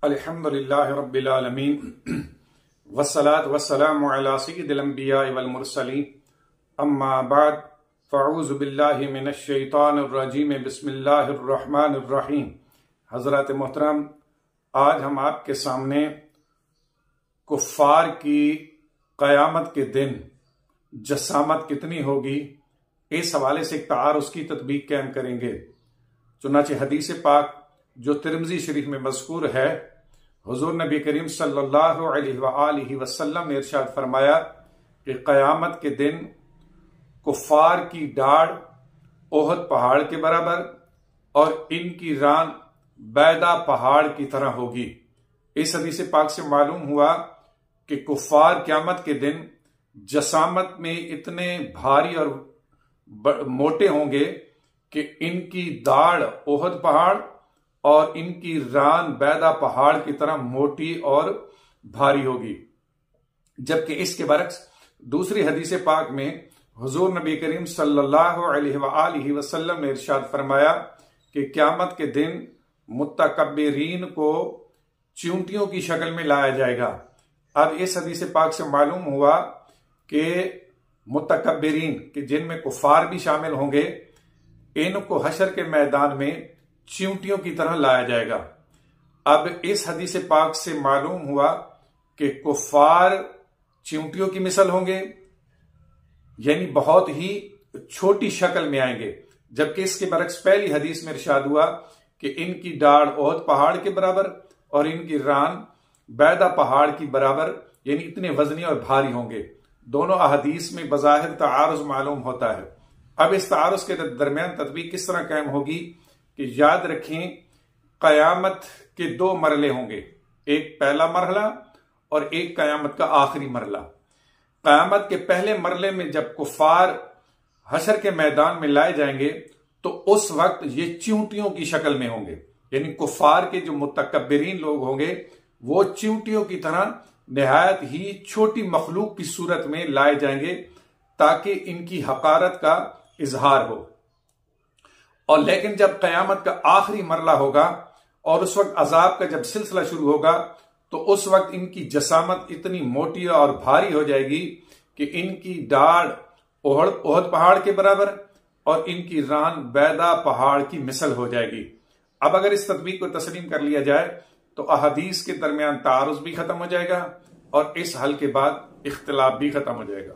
अल्हम्दुलिल्लाहि रब्बिल आलमीन वस्सलातु वस्सलामु अला सय्यिदिल अंबिया वल मुरसलीन अम्मा बाद फ़अऊज़ु बिल्लाहि मिनश शैतानिर रजीम बिस्मिल्लाहिर रहमानिर रहीम। हज़रात मोहतरम, आज हम आपके सामने कुफ्फार की क़यामत के दिन जसामत कितनी होगी, इस हवाले से एक तारुज़ की तत्बीक कायम करेंगे। चुनाचे हदीस पाक जो तिरमिज़ी शरीफ में मज़कूर है, हुज़ूर नबी करीम सल्लल्लाहु अलैहि वसल्लम ने इरशाद फरमाया कि क़यामत के दिन कुफ्फार की डाढ़ ओहद पहाड़ के बराबर और इनकी रान बैदा पहाड़ की तरह होगी। इस हदीस पाक से मालूम हुआ कि कुफ्फार क़यामत के दिन जसामत में इतने भारी और मोटे होंगे कि इनकी दाढ़ ओहद पहाड़ और इनकी रान बैदा पहाड़ की तरह मोटी और भारी होगी। जबकि इसके बरक्स दूसरी हदीस पाक में हुजूर नबी करीम सल्लल्लाहु अलैहि वसल्लम ने इरशाद फरमाया कि क़यामत के दिन मुतकब्बिरीन को चींटियों की शक्ल में लाया जाएगा। अब इस हदीस पाक से मालूम हुआ कि मुतकब्बिरीन कि जिनमें कुफ्फार भी शामिल होंगे, इनको हशर के मैदान में चींटियों की तरह लाया जाएगा। अब इस हदीस पाक से मालूम हुआ कि कुफ्फार चींटियों की मिसल होंगे, यानी बहुत ही छोटी शक्ल में आएंगे। जबकि इसके बरक्स पहली हदीस में इरशाद हुआ कि इनकी दाढ़ ओहद पहाड़ के बराबर और इनकी रान बैदा पहाड़ की बराबर, यानी इतने वजनी और भारी होंगे। दोनों अहदीस में बज़ाहिर तारुज़ मालूम होता है। अब इस तारुज़ के दरमियान तत्बीक किस तरह कायम होगी कि याद रखें, क़यामत के दो मरले होंगे, एक पहला मरहला और एक क़यामत का आखिरी मरला। क़यामत के पहले मरले में जब कुफ्फार हशर के मैदान में लाए जाएंगे तो उस वक्त ये चींटियों की शक्ल में होंगे, यानी कुफ्फार के जो मुतकब्बिरीन लोग होंगे वो चींटियों की तरह निहायत ही छोटी मखलूक की सूरत में लाए जाएंगे ताकि इनकी हकारत का इजहार हो। और लेकिन जब क़यामत का आखिरी मरला होगा और उस वक्त अजाब का जब सिलसिला शुरू होगा तो उस वक्त इनकी जसामत इतनी मोटी और भारी हो जाएगी कि इनकी दाढ़ ओहद पहाड़ के बराबर और इनकी रान बैदा पहाड़ की मिसल हो जाएगी। अब अगर इस तत्बीक को तस्लीम कर लिया जाए तो अहदीस के दरमियान तारुज़ भी खत्म हो जाएगा और इस हल के बाद इख्तिलाफ भी खत्म हो जाएगा।